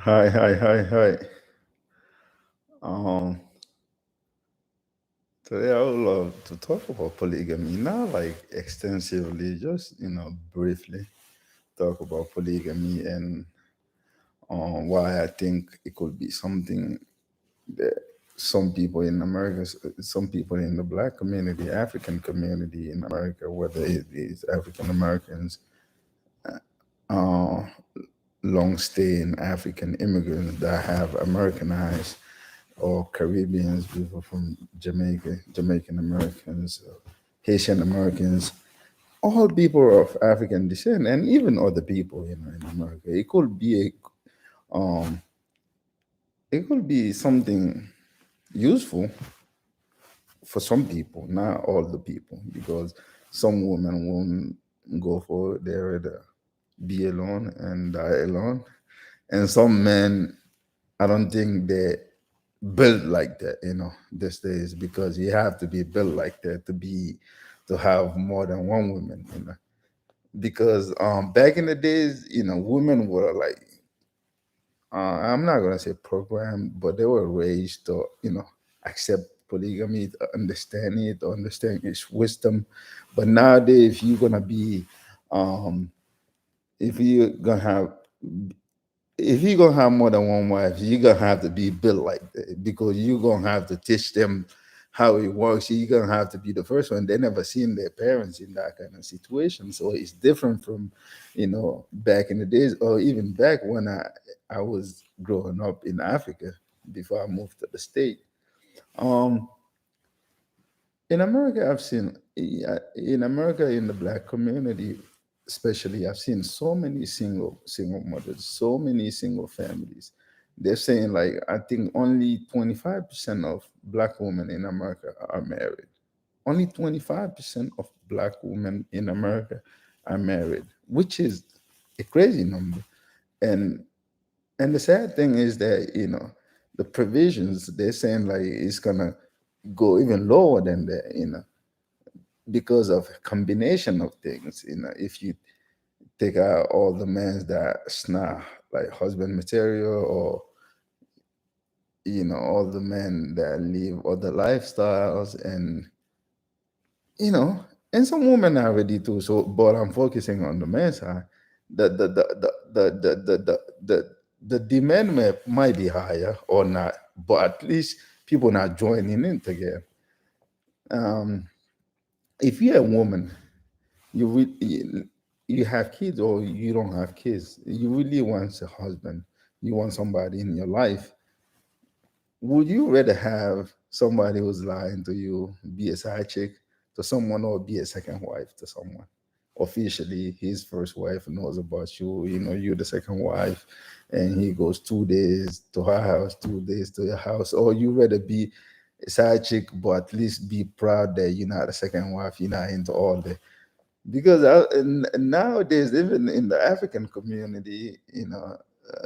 Hi, hi, hi, hi. Um, Today I would love to talk about polygamy, not like extensively, just briefly talk about polygamy and why I think it could be something that some people in America, some people in the Black community, African community in America, whether it is African Americans, uh, long staying African immigrants that have Americanized, or Caribbeans, people from Jamaica, Jamaican Americans, Haitian Americans, all people of African descent, and even other people, in America. Um, it could be something useful for some people, not all the people, because some women won't go for it. They'd rather be alone and die alone, and some men, I don't think they built like that, these days, because you have to be built like that to have more than one woman. Because back in the days, women were like, I'm not gonna say programmed, but they were raised to, accept polygamy, to understand its wisdom. But nowadays, um, if you're gonna have if you're gonna have more than one wife, you're gonna have to be built like that, because you're gonna have to teach them how it works. You're gonna have to be the first one. They never seen their parents in that kind of situation, so it's different from, back in the days, or even back when I was growing up in Africa before I moved to the state. Um, in America, in America, in the Black community, especially, I've seen so many single mothers, so many single families. They're saying, like, I think only 25% of Black women in America are married. Only 25% of Black women in America are married, which is a crazy number. And and the sad thing is that, the provisions, they're saying like it's gonna go even lower than that, because of combination of things. If you take out all the men that's not like husband material, or all the men that live other lifestyles, you know and some women are ready too. So, but I'm focusing on the men's side. The demand might be higher or not, but at least people not joining in together. um if you're a woman, you have kids or you don't have kids, you really want a husband, you want somebody in your life. Would you rather have somebody who's lying to you, be a side chick to someone, or be a second wife to someone? Officially, his first wife knows about you, you're the second wife, and he goes 2 days to her house, 2 days to your house. Or you rather be a side chick, but at least be proud that you're not a second wife, you're not into all the, because nowadays, even in the African community,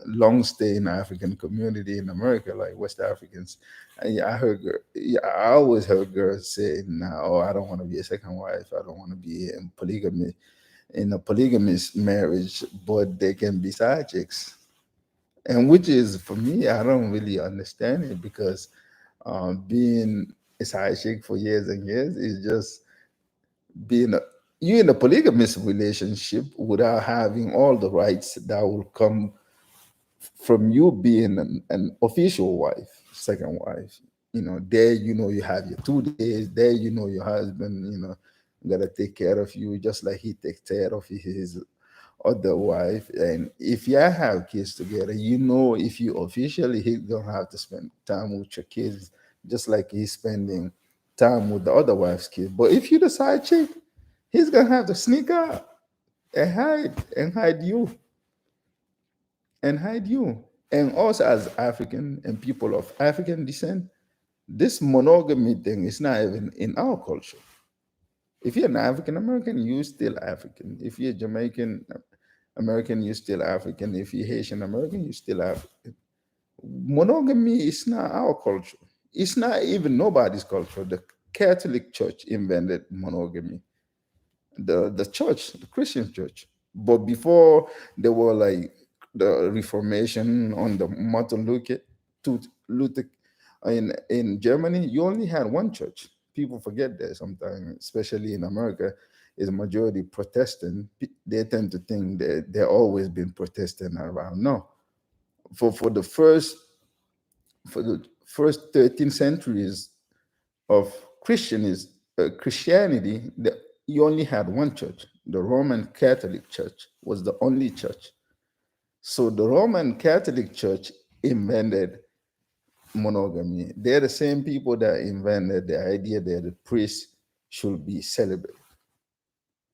long stay in African community in America, like West Africans, I heard, yeah, I always heard girls say, "No, oh, I don't want to be a second wife. I don't want to be in polygamy, in a polygamous marriage, but they can be side chicks." And which is, for me, I don't really understand it, because being a side chick for years and years is just being you in a polygamous relationship without having all the rights that will come from you being an official wife, second wife. There, you have your 2 days. There, your husband, gotta take care of you just like he takes care of his other wife. And if you have kids together, if you officially, he's gonna have to spend time with your kids just like he's spending time with the other wife's kids. But if you the side chick, he's gonna have to sneak out and hide you and hide you. And also, as African and people of African descent, this monogamy thing is not even in our culture. If you're an African American, you still African. If you're Jamaican American, you still African. If you're Haitian American, you still African. Monogamy is not our culture. It's not even nobody's culture. The Catholic Church invented monogamy. The church, the Christian church. But before, they were like the Reformation on the Martin Luther in Germany, you only had one church. People forget that sometimes, especially in America, is majority Protestant. They tend to think that there always been Protestant around. No, for the first 13 centuries of Christianity, you only had one church. The Roman Catholic Church was the only church. So the Roman Catholic Church invented monogamy. They're the same people that invented the idea that the priest should be celibate.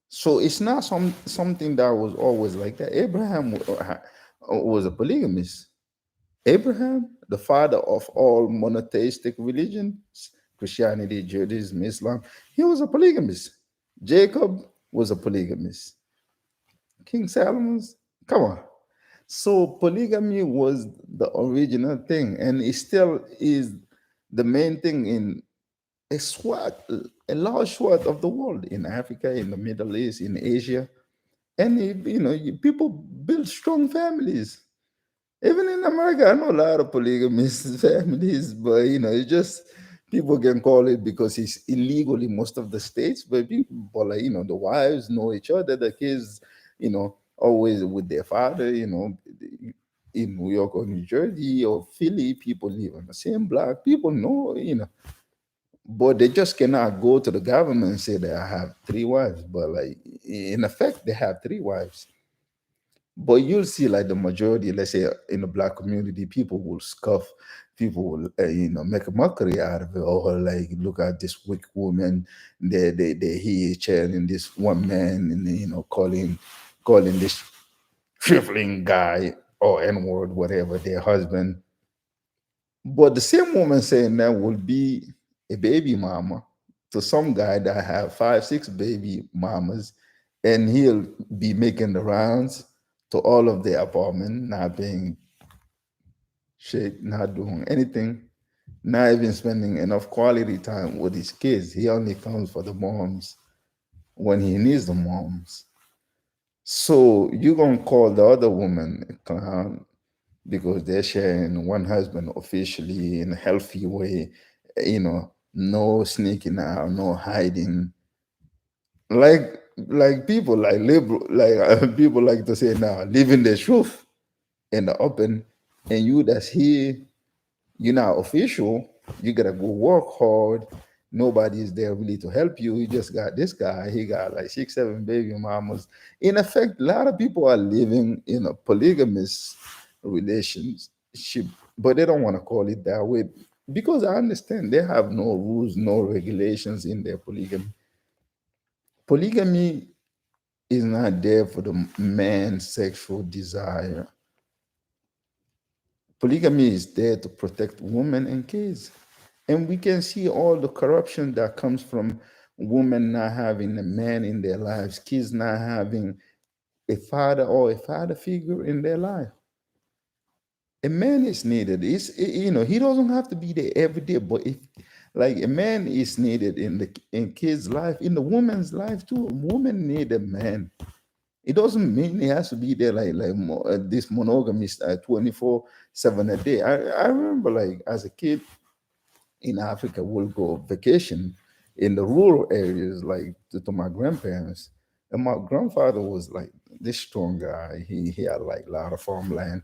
So it's not something that was always like that. Abraham was a polygamist. Abraham, the father of all monotheistic religions, Christianity, Judaism, Islam, he was a polygamist. Jacob was a polygamist. King Solomon's, come on. So polygamy was the original thing, and it still is the main thing in a a large swath of the world, in Africa, in the Middle East, in Asia. And people build strong families. Even in America, I know a lot of polygamous families, but it's just people can call it because it's illegal in most of the states. But people, like, the wives know each other, the kids, always with their father, in New York or New Jersey or Philly, people live on the same block. People know, but they just cannot go to the government and say that I have three wives. But like in effect, they have three wives. But you'll see, like the majority, let's say in the black community, people will scoff, people will, make a mockery out of it, or like, look at this weak woman, they hear chanting this one man, and calling this shriveling guy or N word, whatever, their husband. But the same woman saying that will be a baby mama to some guy that have five, six baby mamas, and he'll be making the rounds to all of the apartment, not being shit, not doing anything, not even spending enough quality time with his kids. He only comes for the moms when he needs the moms. So you're gonna call the other woman a clown because they're sharing one husband officially in a healthy way, no sneaking out, no hiding. Like people like liberal, like people like to say now, living the truth in the open, and you that's here, you're not official. You gotta go work hard. Nobody's there really to help you. You just got this guy. He got like six, seven baby mamas. In effect, a lot of people are living in a polygamous relationship, but they don't want to call it that way because I understand they have no rules, no regulations in their polygamy. Polygamy is not there for the man's sexual desire. Polygamy is there to protect women and kids. And we can see all the corruption that comes from women not having a man in their lives, kids not having a father or a father figure in their life. A man is needed. He doesn't have to be there every day, but if like a man is needed in kids' life, in the woman's life too. Women need a man. It doesn't mean he has to be there this monogamist 24/7 a day. I remember like as a kid in Africa, we'll go vacation in the rural areas like to my grandparents. And my grandfather was like this strong guy. He had like a lot of farmland.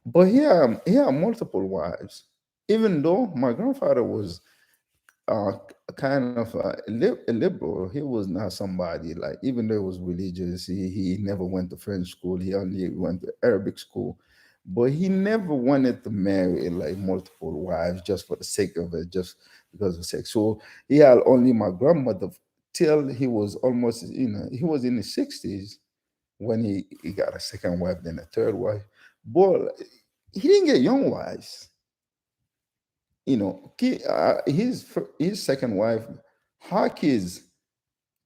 But he had multiple wives. Even though my grandfather was uh, kind of a liberal. He was not somebody like, even though he was religious, he never went to French school. He only went to Arabic school. But he never wanted to marry like multiple wives just for the sake of it, just because of sex. So he had only my grandmother till he was almost, he was in his 60s when he got a second wife, then a third wife. But he didn't get young wives. His second wife, her kids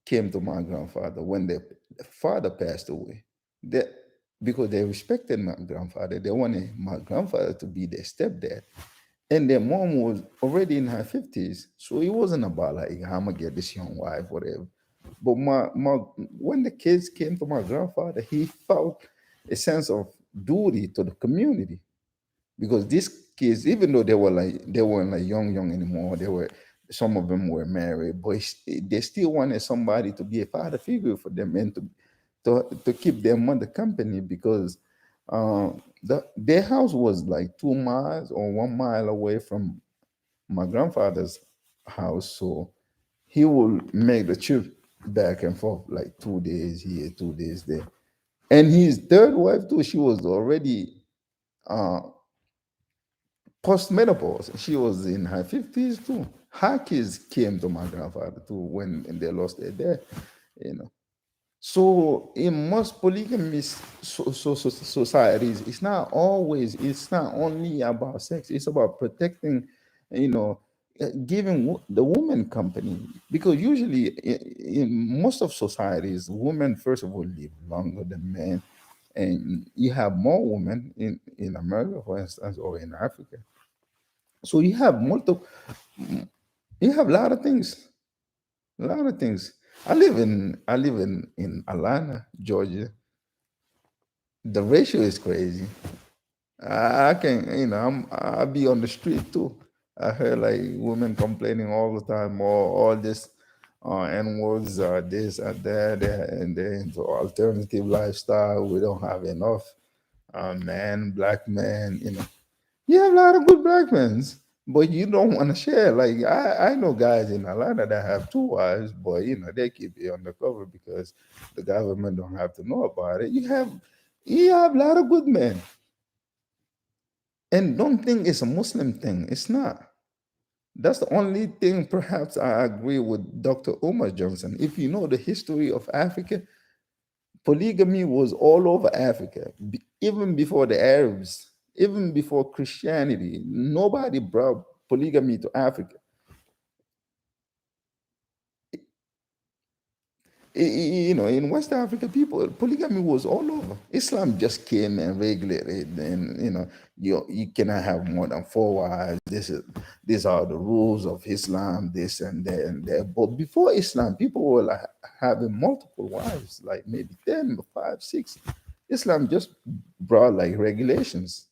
came to my grandfather when their father passed away. They, because they respected my grandfather, they wanted my grandfather to be their stepdad. And their mom was already in her 50s. So it wasn't about like, I'm gonna get this young wife, whatever. But my when the kids came to my grandfather, he felt a sense of duty to the community, because these kids, even though they weren't like young anymore, they were, some of them were married, but they still wanted somebody to be a father figure for them, and to keep their mother company, because their house was like 2 miles or 1 mile away from my grandfather's house. So he will make the trip back and forth, like 2 days here, 2 days there. And his third wife too, she was already uh, post-menopause. She was in her 50s too. Her kids came to my grandfather too when they lost their dad, you know. So in most polygamous societies, it's not only about sex, it's about protecting, you know, giving the woman company. Because usually in most of societies, women, first of all, live longer than men. And you have more women in America, for instance, or in Africa. So you have multiple, you have a lot of things, a lot of things. I live in Atlanta, Georgia. The ratio is crazy. I can, I'll be on the street too. I heard like women complaining all the time, all this N words, this and that, and then into alternative lifestyle. We don't have enough men, black men, You have a lot of good black men, but you don't want to share. Like I know guys in Atlanta that have two wives, but they keep it undercover because the government don't have to know about it. You have a lot of good men, and don't think it's a Muslim thing. It's not. That's the only thing. Perhaps I agree with Dr. Umar Johnson. If you know the history of Africa, polygamy was all over Africa, even before the Arabs, even before Christianity. Nobody brought polygamy to Africa. In West Africa, people polygamy was all over. Islam just came and regulated, and you cannot have more than four wives. These are the rules of Islam. This and that and that. But before Islam, people were like having multiple wives, like maybe 10, 5, 6. Islam just brought like regulations,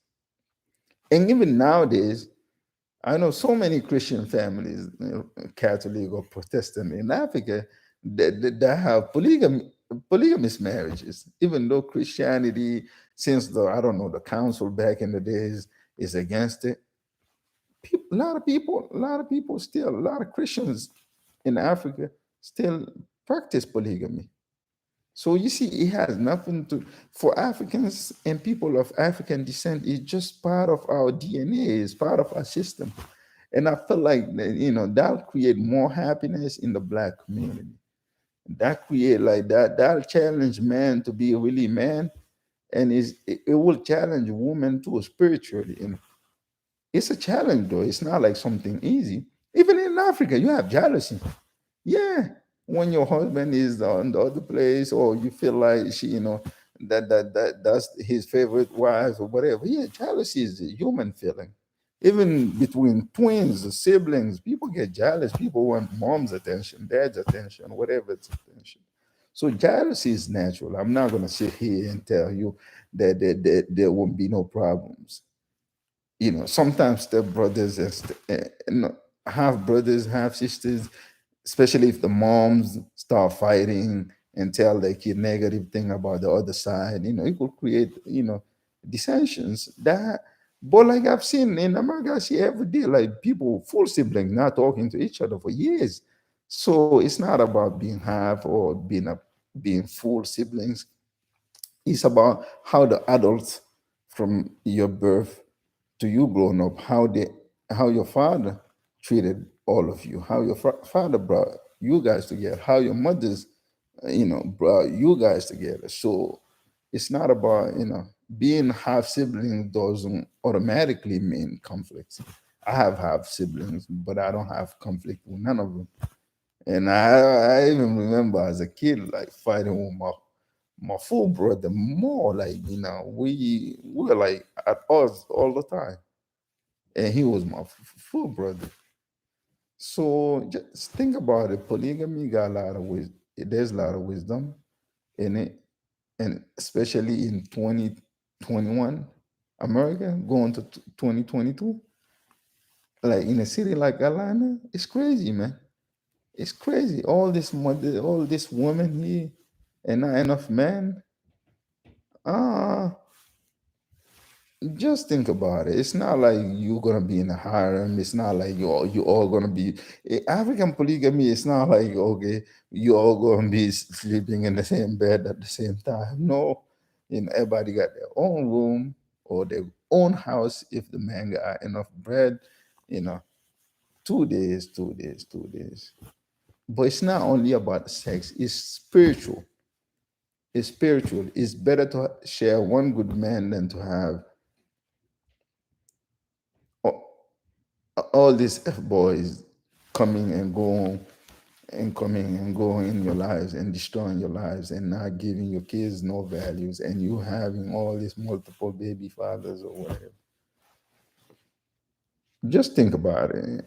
and even nowadays, I know so many Christian families, Catholic or Protestant in Africa, that have polygamous marriages, even though Christianity, since I don't know, the council back in the days is against it. A lot of people still, a lot of Christians in Africa still practice polygamy. So you see, it has nothing to, for Africans and people of African descent, it's just part of our DNA, it's part of our system. And I feel like that'll create more happiness in the black community. That create like that'll challenge man to be really man, and it will challenge woman too spiritually. And it's a challenge though. It's not like something easy. Even in Africa, you have jealousy. Yeah, when your husband is on the other place, or you feel like that's his favorite wife or whatever. Yeah, jealousy is a human feeling. Even between twins, siblings, people get jealous. People want mom's attention, dad's attention, whatever it's attention. So jealousy is natural. I'm not gonna sit here and tell you that there won't be no problems. Sometimes step brothers half brothers, half sisters, especially if the moms start fighting and tell their kid negative thing about the other side, it could create, dissensions. But like I've seen in America, I see every day, like people, full siblings, not talking to each other for years. So it's not about being half or being full siblings. It's about how the adults from your birth to you growing up, how your father treated all of you, how your father brought you guys together, how your mothers, brought you guys together. So it's not about being half sibling doesn't automatically mean conflicts. I have half siblings, but I don't have conflict with none of them. And I even remember as a kid, like fighting with my full brother more. Like we were like at odds all the time, and he was my full brother. So just think about it. Polygamy got a lot of wisdom. There's a lot of wisdom in it, and especially in 20. 21, America going to 2022. Like in a city like Atlanta, it's crazy, man. It's crazy. All this women here, and not enough men. Ah, just think about it. It's not like you're gonna be in a harem. It's not like you all gonna be African polygamy. It's not like okay, you all gonna be sleeping in the same bed at the same time. No, everybody got their own room or their own house if the man got enough bread. You know, 2 days, 2 days, 2 days. But it's not only about sex. It's spiritual. It's spiritual. It's better to share one good man than to have all these F boys coming and going and coming and going in your lives and destroying your lives and not giving your kids no values and you having all these multiple baby fathers or whatever. Just think about it.